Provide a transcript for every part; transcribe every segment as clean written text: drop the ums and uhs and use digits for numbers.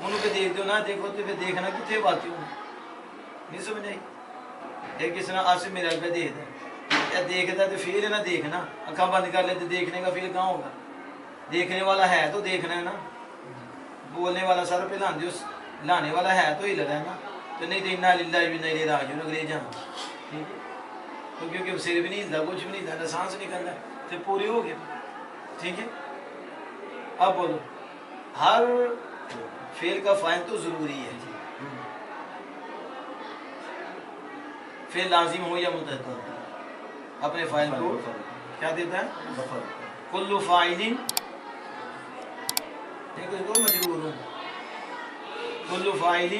انہوں پہ دیکھ دو نہ دیکھو تو پھر دیکھنا کتنے باتی ہوں نہیں سمجھ آئی ایک کس طرح آصف میرا پہ دیکھتا ہے یا دیکھتا ہے تو فیل ہے نہ دیکھنا اکھاں بند کر لیتے دیکھنے کا فیل کہاں ہوگا دیکھنے والا ہے تو دیکھنا ہے نا بولنے والا سر پہ لانے والا ہے تو ہی لگا ہے نا تو نہیں تو انا للہ و انا الیہ راجعون انگریز جہاں ٹھیک ہے تو کیونکہ سر بھی نہیں ہلتا کچھ بھی نہیں ہلتا نہ سانس نکلنا تو پورے ہو گئے ٹھیک ہے اب بولو ہر فعل کا فاعل تو ضروری ہے فعل لازم ہو یا متعدی اپنے فاعل کو کیا دیتا ہے کل فاعل مجرور ہوں کل فاعل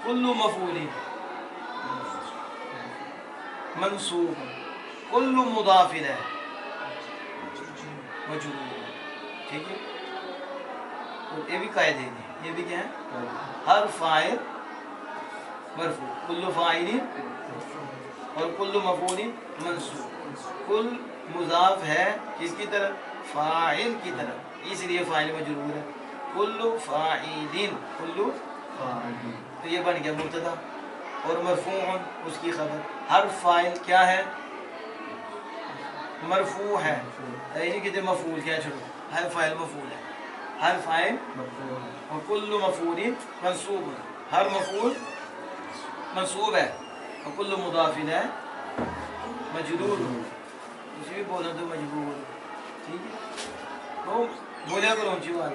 کل مفعول منصوب کل مضاف ہے مجرور ٹھیک ہے یہ بھی قاعدے ہیں یہ بھی کیا ہے ہر فاعل مرفوع کل فاعل اور کل مفعول منصوب کل مضاف ہے کس کی طرف فاعل کی طرف اس لیے فاعل مجرور ہے کل فاعل کل تو یہ بن گیا مبتدا اور مرفوع اس کی خبر ہر فاعل کیا ہے مرفوع ہے یعنی کہ مفعول کیا چھوڑو ہر فاعل مفعول ہے ہر فاعل اور کل مفعول منصوب ہر مفعول منصوب ہے اور کل مضاف ہے مجرور کسی بھی بولا تو مجبور ٹھیک ہے تو بولیا کرو اونچی بات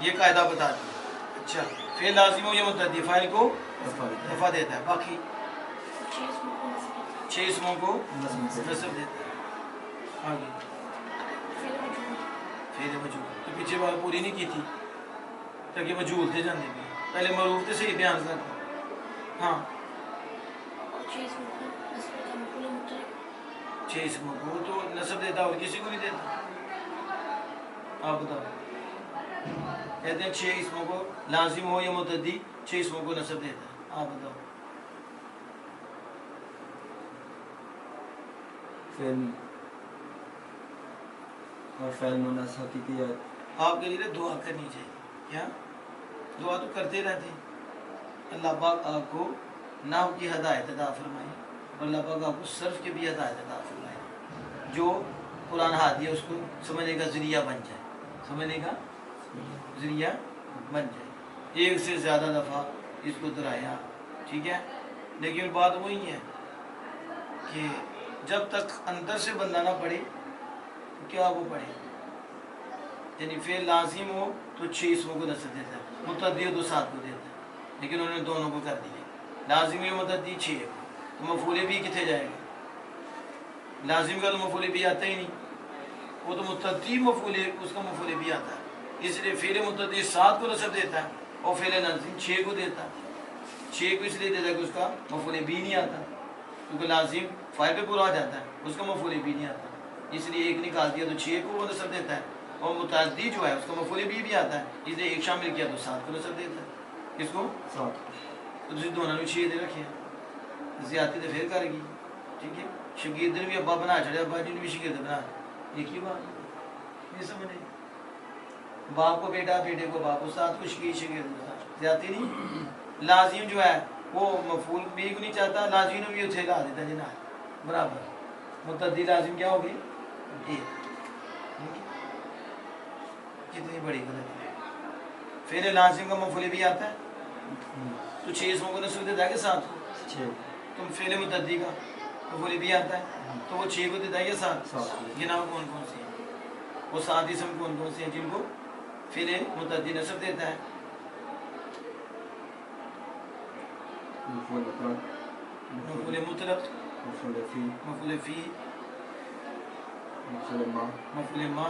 یہ قاعدہ بتا دیا اچھا فعل لازم ہو یا متعدی فاعل کو رفع دیتا ہے باقی 6 اسموں کو نصب دیتا ہے آگے فعل مجہول تو پیچھے بات پوری نہیں کی تھی تاکہ مجہول تھے جاننے بھی پہلے معروف تھے صحیح بیان کر ہاں 6 اسموں کو تو نصب دیتا اور کسی کو نہیں دیتا آپ بتاؤ کہتے ہیں 6 اسموں کو لازم ہو یا متعدی 6 اسموں کو نصب دیتا ہے آپ بتاؤ فعل اور فعل منصب حقیقی ہے آپ کے لیے دعا کرنی چاہیے کیا دعا تو کرتے رہتے ہیں اللہ پاک آپ کو نحو کی ہدایت عطا فرمائے اور اللہ پاک آپ کو صرف کی بھی ہدایت عطا فرمائے جو قرآن ہادی ہے اس کو سمجھنے کا ذریعہ بن جائے سمجھنے کا ذریعہ بن جائے ایک سے زیادہ دفعہ اس کو دہرایا ٹھیک ہے لیکن بات وہی ہے کہ جب تک اندر سے بندہ نہ پڑھے تو کیا وہ پڑھے یعنی فعل لازم ہو تو 6 اسموں کو نصب دیتا ہے متعدی ہو تو 7 کو دیتا ہے لیکن انہوں نے دونوں کو کر دیا لازمی و متعدی 6 تو مفعول بھی کتنے جائے گا لازم کا تو مفعول بھی آتا ہی نہیں وہ تو متعدی مفعول اس کا مفعول بھی آتا ہے اس لیے فعل متعدی 7 کو نصب دیتا ہے اور فعل لازم 6 کو دیتا ہے 6 کو اس لیے دیتا ہے کہ اس کا مفعول بھی نہیں آتا کیونکہ لازم فاعل پہ پورا ہو جاتا ہے اس کا مفعول بھی نہیں آتا اس لیے ایک نکال دیا تو 6 کو وہ نصب دیتا ہے اور متعدی جو ہے اس کا مفعول بھی آتا ہے اس لیے ایک شامل کیا تو 7 کو نصب دیتا ہے کس کو 7 تو تسی دونوں نے 6 دے رکھے ہیں زیادتی تو پھر کر گی ٹھیک ہے شاگرد نے بھی ابا بنا چڑھے ابا جی نے بھی شاگرد بنا ایک ہی بات نہیں سمجھے باپ کو بیٹا بیٹے کو باپ استاد کو شاگرد زیادتی نہیں لازم جو ہے وہ مفعول بھی نہیں چاہتا لازم نے بھی اتھے لا دیتا جناب برابر متعدی لازم کیا ہوگی کتنی بڑی غلطی ہے فعل لازم کا مفعول بھی آتا ہے تو 6 اسموں کو نصب دیتا ہے کہ 7 کو تم فعل متعدی کا مفعول بھی آتا ہے تو وہ 6 کو دیتا ہے کہ 7 جناب کون کون سی ہیں وہ 7 اسم کون کون سے ہیں جن کو فعل متعدی نصب دیتا ہے مفعول مطلق مفعول فی مفعول ما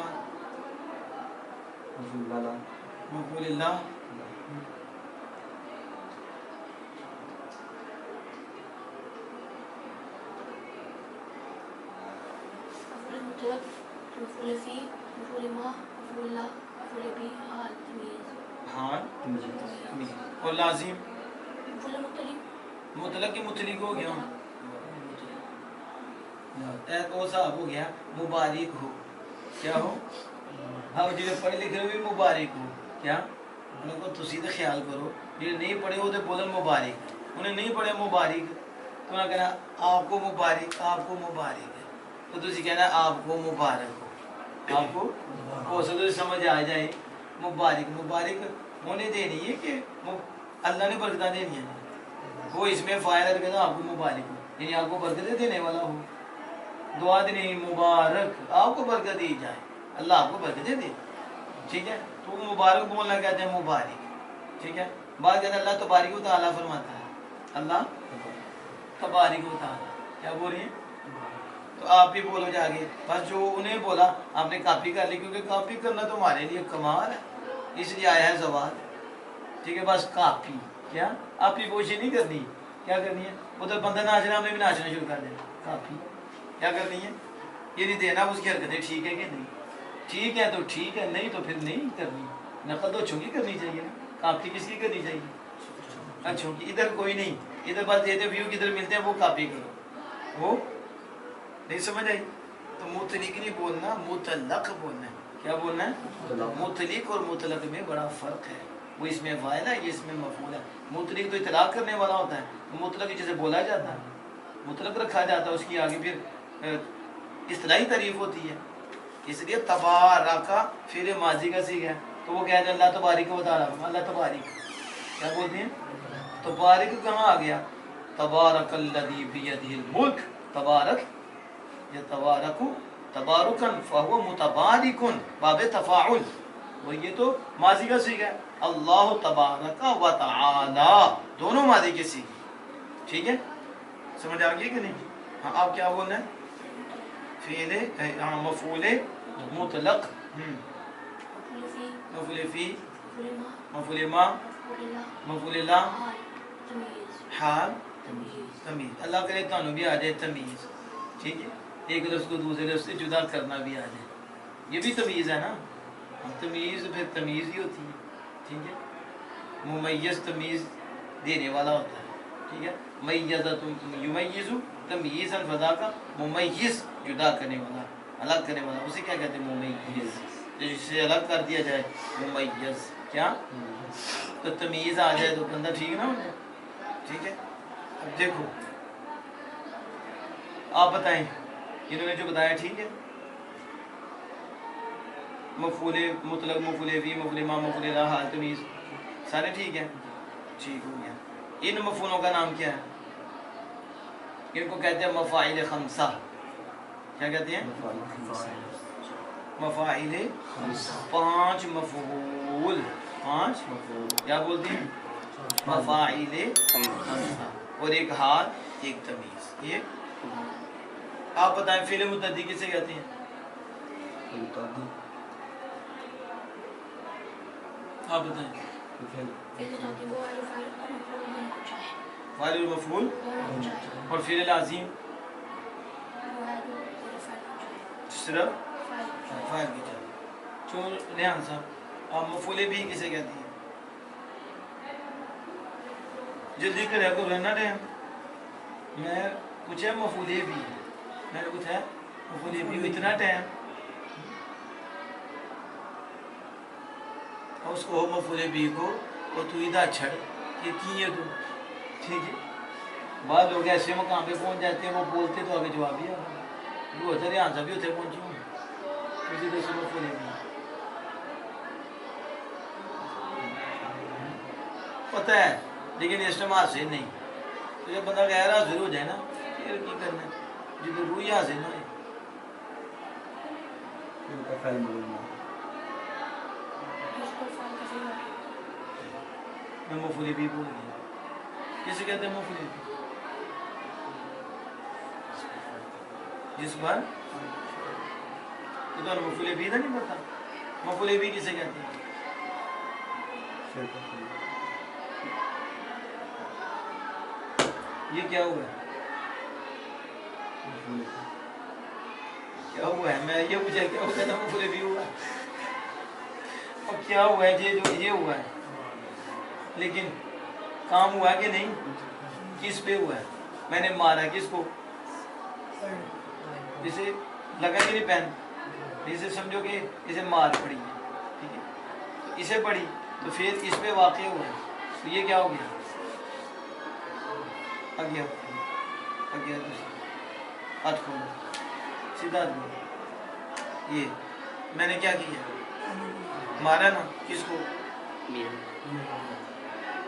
مفعول اللہ مفعول فی مفعول ما مفعول اللہ مفعول بھی حال تمیز اور لازم مفعول مطلق کی مطلق ہو گیا تو صاحب ہو گیا مبارک ہو کیا ہو ہاں جنہیں پڑھے لکھے ہوئے مبارک ہو کیا انہوں کو تسی تو خیال کرو جی نہیں پڑھے وہ تو بولن مبارک انہیں نہیں پڑھے مبارک تو انہیں کہنا آپ کو مبارک آپ کو مبارک تو تسی کہنا آپ کو مبارک ہو آپ کو ہو سکتا تو سمجھ آ جائے مبارک مبارک ہونے دینی ہے کہ اللہ نے برکتیں دینی ہے وہ اس میں فائدہ ہے کہنا آپ کو مبارک ہو یعنی آپ کو برکتیں دینے والا ہو دعا دینی مبارک آپ کو برکت دی جائے اللہ آپ کو برکتیں دے ٹھیک ہے تو مبارک بولنا کہتے ہیں مبارک ٹھیک ہے بات کہتے ہیں اللہ تبارک و تعالیٰ فرماتا ہے اللہ تبارک و تعالیٰ کیا بول رہی ہیں تو آپ بھی بولو جا کے بس جو انہیں بولا آپ نے کاپی کر لی کیونکہ کاپی کرنا تو ہمارے لیے کمال ہے اس لیے آیا ہے زوال ٹھیک ہے بس کاپی کیا آپ کی کوشش نہیں کرنی کیا کرنی ہے ادھر بندہ ناچنا ہم نے بھی ناچنا شروع کر دینا کاپی کیا کرنی ہے یہ نہیں دینا اس کی حرکتیں ٹھیک ہے کہ نہیں ٹھیک ہے تو ٹھیک ہے نہیں تو پھر نہیں کرنی نقل تو چھوٹی کرنی چاہیے نا کاپی کس کی کرنی چاہیے اچھا ادھر کوئی نہیں ادھر بس دیتے ویو کدھر ملتے ہیں وہ کاپی کرو وہ نہیں سمجھ آئی تو مطلق نہیں بولنا مطلق بولنا ہے کیا بولنا ہے مطلق اور مطلق میں بڑا فرق ہے وہ اس میں فاعل ہے یہ اس میں مفعول ہے مطلق تو اطلاق کرنے والا ہوتا ہے مطلق جسے بولا جاتا ہے مطلق رکھا جاتا ہے اس کی آگے پھر اصطلاحی تعریف ہوتی ہے اس لیے تبارکا فعل ماضی کا صیغہ ہے تو وہ کہتے ہیں اللہ تبارک و تعالی اللہ تبارک کیا بولتے ہیں تبارک کہاں آ گیا تبارک الذی بیدہ الملک تبارک یا تبارک تبارکن فہو متبارکن باب تفاعل وہ یہ تو ماضی کا صیغہ ہے اللہ تبارک و تعالی دونوں ماضی کے صیغے ٹھیک ہے سمجھ آ گئی کہ نہیں ہاں آپ کیا بولنا ہے فعل مفعول مطلق مفعول فی مفعول ما مفعول اللہ حال تمیز اللہ کرے تانوں بھی آ جائے تمیز ٹھیک ہے ایک لفظ کو دوسرے لفظ سے جدا کرنا بھی آ جائے یہ بھی تمیز ہے نا تمیز پھر تمیز ہی ہوتی ہے ٹھیک ہے ممیز تمیز دینے والا ہوتا ہے ٹھیک ہے میزۃ یمیز تمیز الفضا کا ممیز جدا کرنے والا الگ کرنے والا اسے کیا کہتے ہیں ممیز جسے الگ کر دیا جائے ممیز کیا تو تمیز آ جائے تو بندہ ٹھیک نہ ہو جائے ٹھیک ہے اب دیکھو آپ بتائیں انہوں نے جو بتایا ٹھیک ہے مفعول مطلق مفعول فی مفعول ما مفعول لا حال تمیز سارے ٹھیک ہیں ٹھیک ہو گیا ان مفعولوں کا نام کیا ہے ان کو کہتے ہیں مفاعل خمسہ کیا کہتے ہیں مفاعل پانچ مفعول پانچ کیا بولتے ہیں مفاعل خمسہ اور ایک حال ایک تمیز ایک آپ بتائیں فعل متعدی کسے کہتے ہیں آپ بتائیں فاعل المفعول اور فعل لازم صرف فاعل کی جگہ چون ریحان صاحب آپ مفعول بھی کسے کہتے ہیں جلدی کرے کو رہنا ٹائم میں پوچھا مفعول بھی میں نے پوچھا مفعول بھی اتنا ٹائم اور اس کو مفعول بھی کو اور تو ادھر چھڑ یہ کی ہے تو ٹھیک ہے بعض لوگ ایسے مقام پہ پہنچ جاتے ہیں وہ بولتے تو آگے جواب ہی آ رہا ہے وہ ہوتا ہے ریحان صاحب بھی ہوتے پہنچی ہوں اسی طرح سے مفعول بھی پتہ ہے لیکن استعمال سے نہیں تو جب بندہ غیر حاضر ہو جائے نا پھر کی کرنا ہے جب روح حاضر نہ ہوئے میں مفعول بھی بول گیا کسے کہتے ہیں مفعول بھی جس پر تو مفعول بھی نہیں پتا مفعول بھی کسے کہتے ہیں یہ کیا ہوا ہے کیا ہوا ہے میں یہ پوچھا کیا ہوا تھا مفعول بھی ہوا اور کیا ہوا ہے یہ ہوا ہے لیکن کام ہوا کہ نہیں کس پہ ہوا ہے میں نے مارا کس کو جسے لگا کہ نہیں پہن جسے سمجھو کہ اسے مار پڑی ہے ٹھیک ہے تو اسے پڑھی تو پھر اس پہ واقع ہوا ہے، تو یہ کیا ہو گیا؟ آگیا ہاتھ کھولو سیدھا دو. یہ میں نے کیا کیا؟ مارا نا. کس کو؟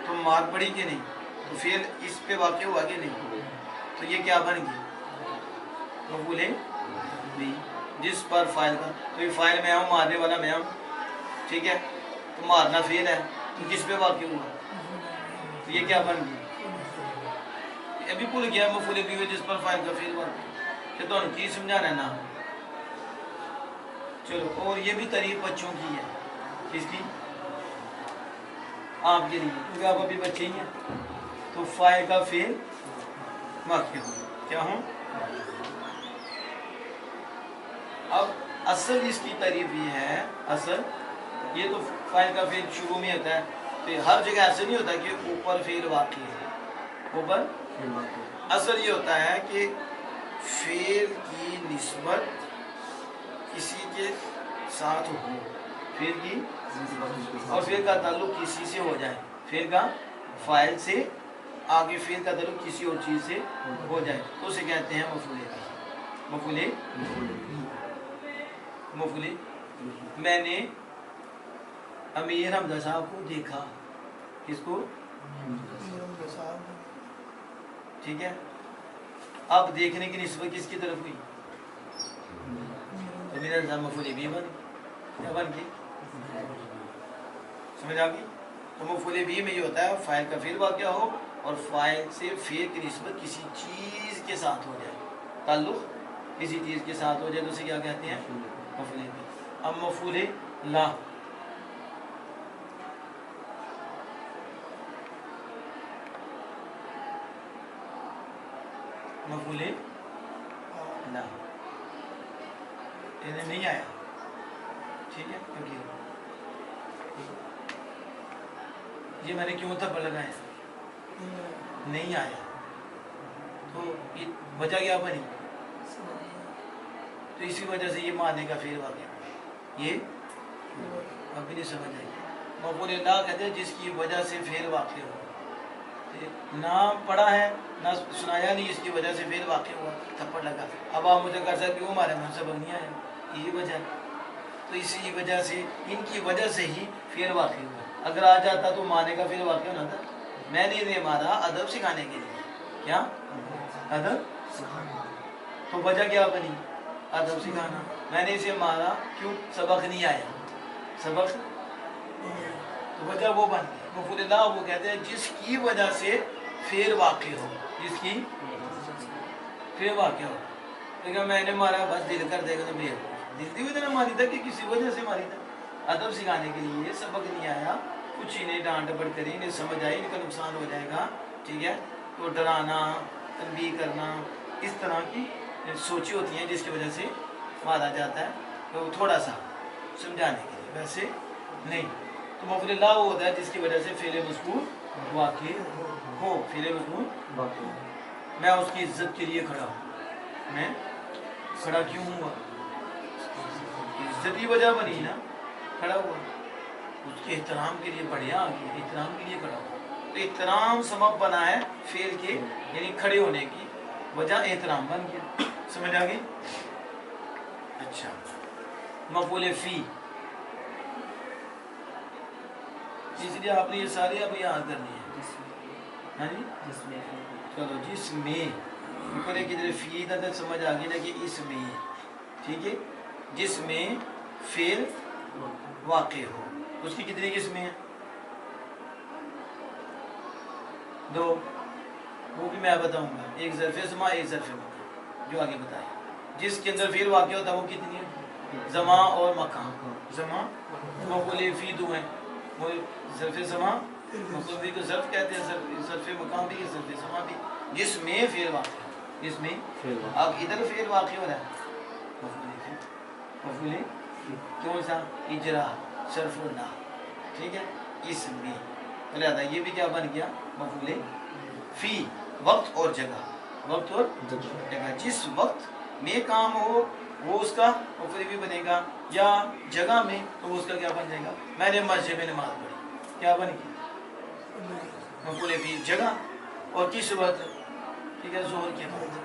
تو مار پڑی کہ نہیں؟ تو پھر اس پہ واقع ہوا کہ نہیں؟ تو یہ کیا بن گیا؟ مفعول بھی، جس پر فاعل کا. تو یہ فاعل میں ہوں، مارنے والا میں ہوں، ٹھیک ہے. تو مارنا فعل ہے، تو کس پہ واقع ہوا؟ تو یہ کیا بن گیا؟ ابھی بھول گیا مفعول بھی جس پر فاعل کا فعل واقع. کہ تو کی سمجھانا ہے نا. چلو، اور یہ بھی تعریف بچوں کی ہے. کس کی؟ آپ کے لیے، کیونکہ آپ ابھی بچے ہی ہیں. تو فاعل کا فعل واقع ہو. کیا ہوں؟ اب اصل اس کی تعریف یہ ہے، اصل یہ تو فاعل کا فعل شروع میں ہوتا ہے، تو ہر جگہ ایسے نہیں ہوتا کہ اوپر فعل واقع ہے. اوپر اصل یہ ہوتا ہے کہ فعل کی نسبت کسی کے ساتھ ہو، فعل کی اور فعل کا تعلق کسی سے ہو جائے. فعل کا فاعل سے آگے فعل کا تعلق کسی اور چیز سے ہو جائے تو اسے کہتے ہیں مفعول بھی. مفعول. میں نے امیر حمزہ صاحب کو دیکھا. کس کو؟ ٹھیک ہے. اب دیکھنے کی نسبت کس کی طرف ہوئی؟ امیر حمزہ مفعول بھی بن گئی. سمجھ آ گئی؟ تو مفعول بھی میں یہ ہوتا ہے فاعل کا فعل واقع ہو اور فاعل سے فعل کی نسبت کسی چیز کے ساتھ ہو جائے، تعلق کسی چیز کے ساتھ ہو جائے تو اسے کیا کہتے ہیں؟ مفعول بھی. اب مفعول لا. مفعول لا انہیں نہیں آیا، ٹھیک ہے. کیونکہ یہ میں نے کیوں تھپڑ لگایا؟ نہیں آیا. تو یہ وجہ کیا بنی؟ تو اسی وجہ سے یہ معنی کا فعل واقع. یہ اب بھی نہیں سمجھ آئی. مفعول لا کہتے ہیں جس کی وجہ سے فعل واقع ہو. نہ پڑھا ہے نہ سنایا نہیں، اس کی وجہ سے فعل واقع ہوا، تھپڑ لگا. اب آپ مجھے کر سکتے ہو ہمارے من سبق نہیں آیا، یہی وجہ ہے. تو اسی وجہ سے ان کی وجہ سے ہی فعل واقع ہوا. اگر آ جاتا تو معنی کا فعل واقع ہونا تھا. میں نے انہیں مارا ادب سکھانے کے لیے. کیا ادب؟ تو وجہ کیا بنی؟ ادب سکھانا. میں نے اسے مارا کیوں؟ سبق نہیں آیا. سبق تو وجہ وہ بن گئی. مفعول لا وہ کہتے ہیں جس کی وجہ سے فعل واقع ہو. جس کی فعل واقع ہو. لیکن میں نے مارا بس دل کر دے گا تو بھی دل کی وجہ سے ماری تھا کہ کسی وجہ سے ماری تھا. ادب سکھانے کے لیے سبق نہیں آیا، کچھ انہیں ڈانٹ ڈپٹ کری، انہیں سمجھ آئی، ان کا نقصان ہو جائے گا، ٹھیک ہے. تو ڈرانا، تنبیہ کرنا، اس طرح کی سوچی ہوتی ہیں جس کی وجہ سے مارا جاتا ہے. تو تھوڑا سا سمجھانے کے لیے، ویسے نہیں. تو مفعول لا وہ ہوتا ہے جس کی وجہ سے فعل مذکور واقع ہو. فعل مذکور واقع. میں اس کی عزت کے لیے کھڑا ہوں. میں کھڑا کیوں ہوا؟ عزت ہی وجہ بنی نا، کھڑا ہوا. اس کے احترام کے لیے بڑھیا آگے احترام کے لیے کھڑا ہوا. تو احترام سبب بنا ہے فعل کے، یعنی کھڑے ہونے کی وجہ احترام بن گیا. سمجھ آ گئی؟ اچھا. مفعول فی، اس لیے آپ نے یہ سارے اب یاد کرنی ہے. ہاں جی، چلو. جس میں کدھر فی تک سمجھ آ گئی نا کہ اس میں، ٹھیک ہے. جس میں فعل واقع ہو. اس کی کتنی قسمیں ہیں؟ دو. وہ بھی میں بتاؤں گا، ایک ظرف زمان، ایک ظرف مکان، جو آگے بتایا. جس کے اندر فعل واقع ہوتا ہے وہ کتنی ہے؟ زمان اور مکان. زمان مفعول فی دو ہیں، وہ ظرف زمان مفعول فی کو ظرف کہتے ہیں، ظرف مکان بھی، ظرف زمان بھی. جس میں فعل واقع ہو، جس میں. اب ادھر فعل واقع ہو رہا ہے مفعول کیوں سا؟ اجرا، صرف اللہ، ٹھیک ہے. اس میں لہذا یہ بھی کیا بن گیا؟ مفعول فی. وقت اور جگہ، وقت اور جگہ. جس وقت میں کام ہو وہ اس کا مفعول بھی بنے گا، یا جگہ میں تو وہ اس کا کیا بن جائے گا؟ میں نے مسجد میں نماز پڑھی، کیا بن گیا؟ مفعول بھی جگہ، اور کس وقت؟ ٹھیک ہے ظہر کے بعد،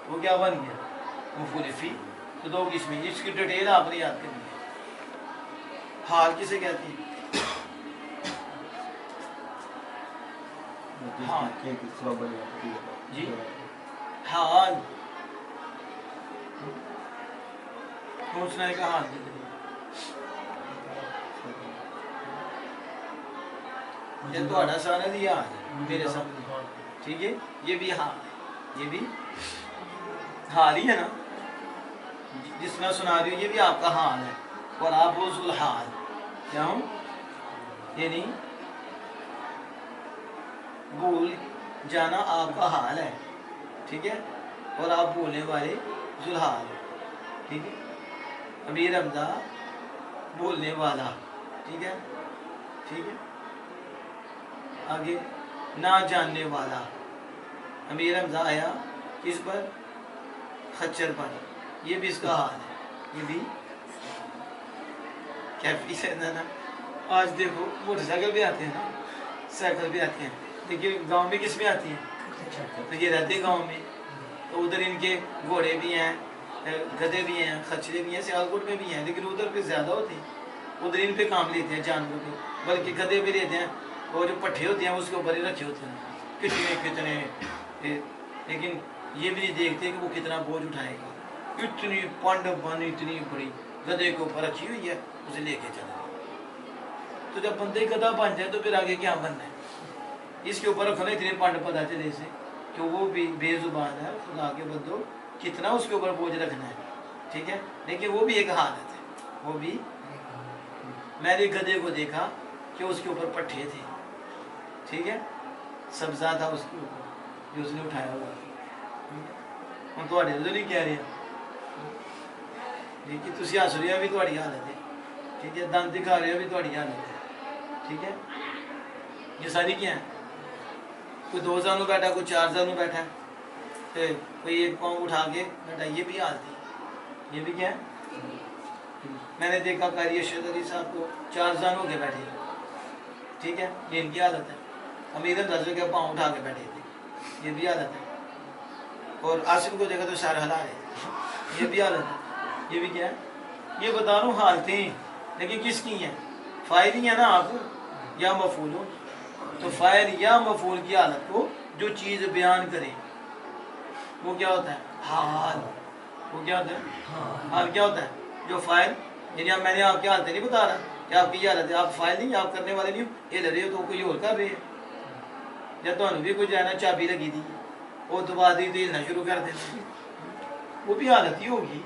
وہ کیا بن گیا؟ مفعول فی۔ تو دو قسمیں، اس کی ڈیٹیل آپ نے یاد کرنی ہے۔ حال کسے کہتے ہیں؟ ہاں جی حال پوچھنا ہے کہ حال یہ تو آڑا سارا دیا ہے میرے سامنے، ٹھیک ہے، یہ بھی حال ہے، یہ بھی حال ہی ہے نا، جس میں سنا رہی ہوں یہ بھی آپ کا حال ہے، اور آپ وہ ذو الحال کیا ہوں، یعنی بھول جانا آپ کا حال ہے، ٹھیک ہے، اور آپ بولنے والے ذو الحال، ٹھیک ہے، امیر حمزہ بولنے والا، ٹھیک ہے، ٹھیک ہے، آگے نہ جاننے والا، امیر حمزہ آیا کس پر؟ خچر پر، یہ بھی اس کا حال ہے، یہ بھی کیفی سے نا، آج دیکھو موٹر سائیکل بھی آتے ہیں نا، سائیکل بھی آتے ہیں، لیکن گاؤں میں کس میں آتی ہیں؟ تو یہ رہتے گاؤں میں، تو ادھر ان کے گھوڑے بھی ہیں، گدھے بھی ہیں، خچرے بھی ہیں، سیالکوٹ میں بھی ہیں، لیکن ادھر پہ زیادہ ہوتے ہیں، ادھر ان پہ کام لیتے ہیں جانوروں پہ، بلکہ گدھے بھی لیتے ہیں، اور جو پٹھے ہوتے ہیں اس کے اوپر ہی رکھے ہوتے ہیں، کتنے، لیکن یہ بھی نہیں دیکھتے کہ وہ کتنا بوجھ اٹھائے گا، اتنی پانڈ بانی اتنی بڑی گدھے کے اوپر رکھی ہوئی ہے، اسے لے کے چلا، تو جب بندے گدھا بن جائے تو پھر آگے کیا بننا ہے؟ اس کے اوپر رکھنا اتنے پانڈ پتا چلے سے کہ وہ بھی بے زبان ہے، خدا کے بندو کتنا اس کے اوپر بوجھ رکھنا ہے، ٹھیک ہے، لیکن وہ بھی ایک حالت ہے، وہ بھی، میں نے گدھے کو دیکھا کہ اس کے اوپر پٹھے تھے، ٹھیک ہے، سبزہ تھا اس کے اوپر جو اس نے اٹھایا ہوا، ہم تو نہیں کہہ رہے لیکن تھی ہس رہے ہو بھی تاری حالت ہے، ٹھیک ہے، دند دکھا رہے ہو بھی تاری حالت ہے، ٹھیک ہے، یہ ساری کیا ہیں، کوئی 2 زانوں بیٹھا، کوئی 4 زانوں بیٹھا ہے، پھر کوئی ایک پاؤں اٹھا کے بیٹھا، یہ بھی حالت ہے، یہ بھی کیا ہے، میں نے دیکھا قاری ارشد علی صاحب کو 4 زانوں کے بیٹھے، ٹھیک ہے، یہ ان کی حالت ہے، امیر حمزہ کے پاؤں اٹھا کے بیٹھے تھے، یہ بھی حالت ہے، اور عاصم کو دیکھا تو سارے ہلا رہے تھے، یہ بھی حالت ہے، یہ بھی کیا ہے، یہ بتا رہا ہوں حالتیں، لیکن کس کی ہیں؟ فاعل ہی ہیں نا آپ، یا مفعول ہو، تو فاعل یا مفعول کی حالت کو جو چیز بیان کرے وہ کیا ہوتا ہے؟ حال، وہ کیا ہوتا ہے؟ حال کیا ہوتا ہے؟ جو فاعل، یعنی اب میں نے آپ کی حالتیں نہیں بتا رہا کہ آپ کی یہ حالت ہے، آپ فاعل نہیں، آپ کرنے والے نہیں ہو، یہ لڑے ہو تو کوئی اور کر رہے ہیں، یا تو بھی کوئی جانا چابی لگی دی وہ دبا دی تو ہلنا شروع کر دینا، وہ بھی حالت ہی ہوگی،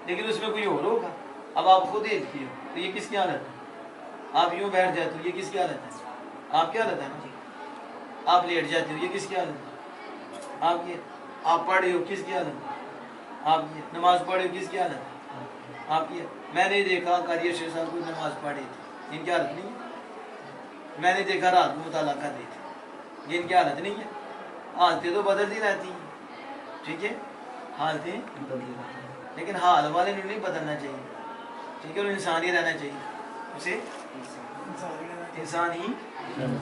لیکن اس میں کوئی اور ہوگا، اب آپ خود ہلتی ہو تو یہ کس کی حالت ہے؟ آپ یوں بیٹھ جاتے ہو، یہ کس کی حالت ہے؟ آپ کی حالت ہے نا، آپ لیٹ جاتے ہو، یہ کس کی حالت ہے؟ آپ کی، آپ پڑھ رہے ہو، کس کی حالت ہے؟ آپ کی، نماز پڑھ رہے ہو، کس کی حالت ہے؟ آپ کی، میں نے دیکھا قاری ارشد صاحب کو نماز پڑھ رہی تھی، ان کی حالت نہیں ہے، میں نے دیکھا رات میں مطالعہ کر رہی تھی، یہ ان کی حالت نہیں ہے، حالتیں تو بدلتی رہتی ہیں، ٹھیک ہے، حالتیں، لیکن حال والے نے نہیں بدلنا چاہیے، ٹھیک ہے، اور انسان ہی رہنا چاہیے، اسے انسان ہی،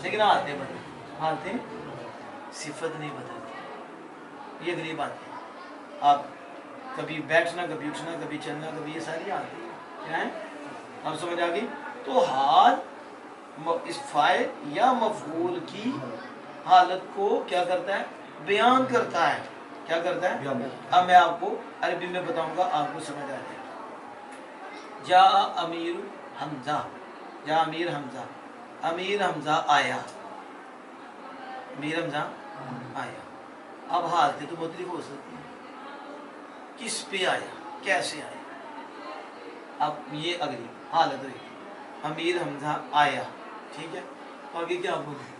لیکن حالتیں بدل، حالتیں صفت نہیں بدلتی، یہ اگلی بات ہے، آپ کبھی بیٹھنا، کبھی اٹھنا، کبھی چلنا، کبھی یہ ساری حالتیں کیا ہیں، آپ سمجھ آ گئی، تو حال اس فاعل یا مفعول کی حالت کو کیا کرتا ہے؟ بیان کرتا ہے، کیا کرتا ہے؟ اب میں آپ کو عربی میں بتاؤں گا، آپ کو سمجھ آ جائے گا، جا امیر حمزہ، جا امیر حمزہ، امیر حمزہ آیا، امیر حمزہ آیا، اب حالتیں تو مختلف ہو سکتی ہیں، کس پہ آیا، کیسے آیا، اب یہ اگلی حالت ہوئی، امیر حمزہ آیا، ٹھیک ہے، تو آگے کیا بولے؟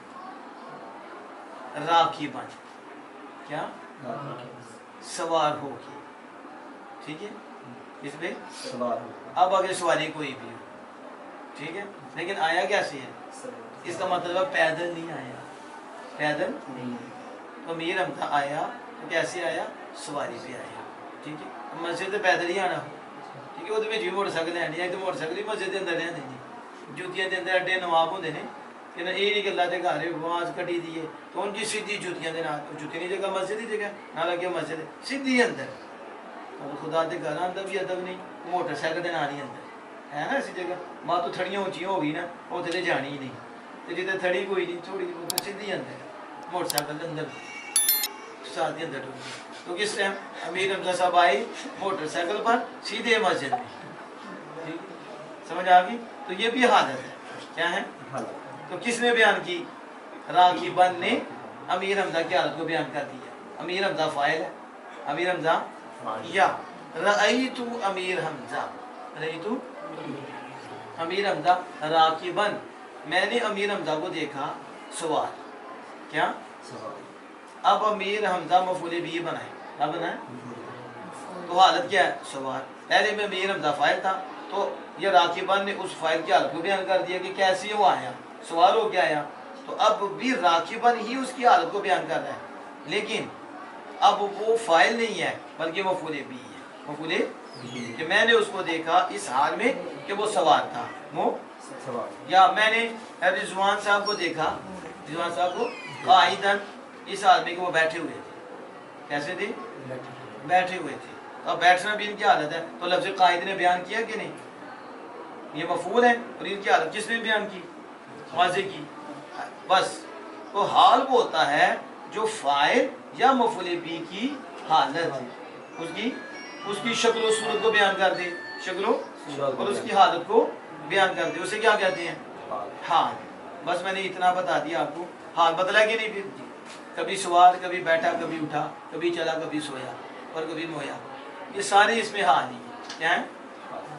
راکباً، کیا؟ سوار ہو کے، ٹھیک ہے، اس پہ سوار ہو، اب اگر سواری کوئی بھی ہو، ٹھیک ہے، لیکن آیا کیسے ہے؟ اس کا مطلب ہے پیدل نہیں آیا، پیدل نہیں، تو امیر حمزہ آیا تو کیسے آیا؟ سواری پہ آیا، ٹھیک ہے، مسجد سے پیدل ہی آنا ہو، ٹھیک ہے۔ کیونکہ وہ بھی موٹر سائیکل ہے نہیں تو موٹر سائیکل ہی مسجد کے اندر رہتے ہیں جوتیاں کے اندر اڈے نواب ہوتے ہیں کہ یہ نہیں کہ اللہ کے گھر آواز کٹی دی ہے تو ان کی سیدھی جوتیاں کے نام جوتی نہیں جگہ مسجد ہی جگہ نہ لگے مسجد سیدھی اندر اور خدا کے گھر اندر بھی ادب نہیں موٹر سائیکل کے نام ہی اندر ہے نا ایسی جگہ ماں تو تھڑیاں اونچیاں ہو گئی نا وہ تیرے جانی ہی نہیں تو جتنے تھڑی کوئی نہیں تھوڑی سیدھی اندر موٹر سائیکل کے اندر ساتھ ہی اندر ڈوبی تو کس ٹائم امیر حمزہ صاحب آئی موٹر سائیکل پر سیدھے مسجد میں سمجھ آ گئی تو یہ بھی حالت ہے کیا ہے تو کس نے بیان کی راغبن نے امیر حمزہ کی حالت کو بیان کر دیا امیر حمزہ فاعل ہے امیر حمزہ یا رأیت امیر حمزہ رأیت امیر حمزہ راغبن میں نے امیر حمزہ کو دیکھا سوال کیا اب امیر حمزہ مفعول بھی بنائے کیا بنائے تو حالت کیا ہے سوال پہلے میں امیر حمزہ فاعل تھا تو یہ راغبن نے اس فاعل کی حالت کو بیان کر دیا کہ کیسی وہ آیا سوال ہو کیا آیا تو اب بھی راغبن ہی اس کی حالت کو بیان کر رہا ہے لیکن اب وہ فاعل نہیں ہے بلکہ مفعول بھی ہے مفعول کہ میں نے اس کو دیکھا اس حال میں کہ وہ سوال تھا وہ یا میں نے رضوان صاحب کو دیکھا رضوان صاحب کو قائدن اس حال میں کہ وہ بیٹھے ہوئے تھے کیسے تھے بیٹھے ہوئے تھے اب بیٹھنا بھی ان کی حالت ہے تو لفظ قائد نے بیان کیا کہ نہیں یہ مفعول ہے اور ان کی حالت کس نے بیان کی واضح کی بس تو حال وہ ہوتا ہے جو فاعل یا مفعول بھی کی حالت اس کی شکل و صورت کو بیان کر دے شکل و اور اس کی حالت کو بیان کر دے اسے کیا کہتے ہیں حال بس میں نے اتنا بتا دیا آپ کو حال بدلا کہ نہیں پھر کبھی سوار کبھی بیٹھا کبھی اٹھا کبھی چلا کبھی سویا اور کبھی مویا یہ سارے اس میں حال ہی کیا ہے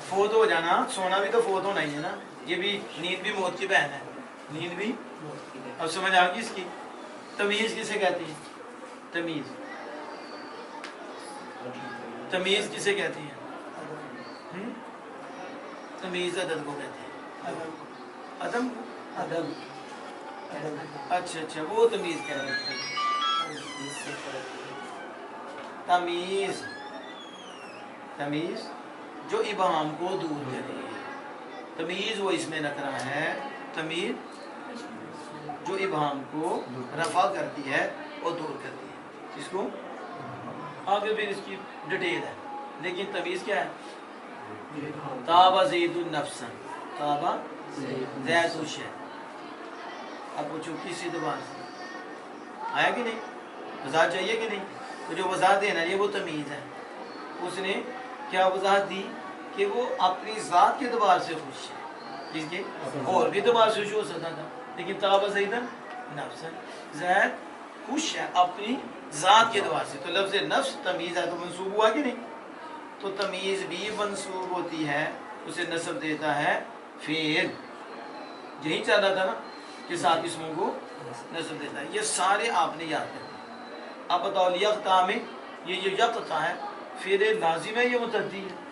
فوت ہو جانا سونا بھی تو فوت ہونا ہی ہے نا یہ بھی نیند بھی موت کی بہن ہے نیند بھی اب سمجھ آ گئی اس کی تمیز کسے کہتی ہے تمیز تمیز کسے کہتی ہے تمیز عدد کو کہتے ہیں عدم اچھا وہ تمیز کہہ رہے ہیں تمیز جو ابہام کو دور کرے تمیز وہ اس میں نکرا ہے تمیز جو ابہام کو رفع کرتی ہے اور دور کرتی ہے اس کو آگے پھر اس کی ڈیٹیل ہے لیکن تمیز کیا ہے تاب زید النفسا تاب زید الشیء اب پوچھو کسی زبان سے آیا کہ نہیں وضاحت چاہیے کہ نہیں تو جو وضاحت دینا یہ وہ تمیز ہے اس نے کیا وضاحت دی کہ وہ اپنی ذات کے اعتبار سے خوش ہے کس کے اور بھی اعتبار سے خوش ہو سکتا تھا لیکن تاب زید نفسا زید خوش ہے اپنی ذات کے اعتبار سے تو لفظ نفس تمیز ہے تو منصوب ہوا کہ نہیں تو تمیز بھی منصوب ہوتی ہے اسے نسب دیتا ہے فعل یہی چل رہا تھا نا کہ ساتھ اسموں کو نسب دیتا ہے یہ سارے آپ نے یاد کرنا اب بتاؤ یقطع میں یہ جو یقطع ہے فعل لازم ہے یہ متعدی ہے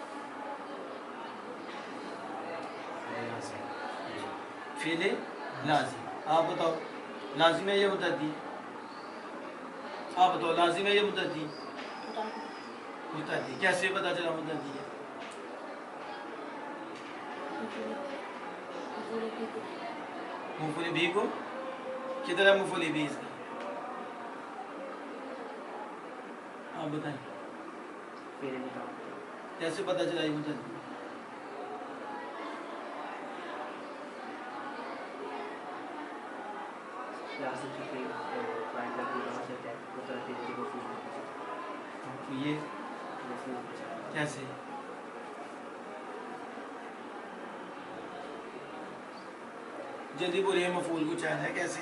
فعل لازم آپ بتاؤ لازم ہے یہ متعدی آپ بتاؤ لازم ہے یہ متعدی متعدی کیسے پتا چلا متعدی ہے مفعول بھی کو کدھر مفعول بھی اس کا آپ بتائیں کیسے پتا چلا یہ متعدی یہ کیسے جلدی بولیے مفعول کو چاہنا ہے کیسے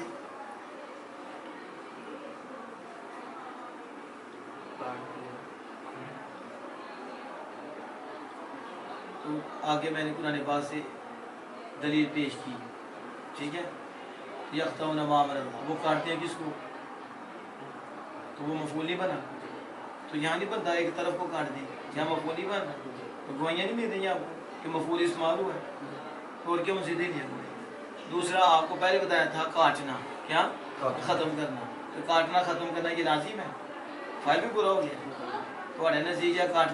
تو آگے میں نے قرآن پاک سے دلیل پیش کی ٹھیک ہے یقطعون ما امر اللہ وہ کاٹتے ہیں کس کو تو وہ مفعول نہیں بنا تو یہاں نہیں بنتا ایک طرف کو کاٹ دیں یہاں مفعول نہیں بنا تو گوائیاں نہیں مل رہی آپ کو کہ مفعول استعمال ہوا ہے تو اور کیا مزید ہی نہیں ہے دوسرا آپ کو پہلے بتایا تھا کاٹنا کیا ختم کرنا تو کاٹنا ختم کرنا یہ لازم ہے فائل بھی پورا ہو گیا تو نتیجہ کاٹ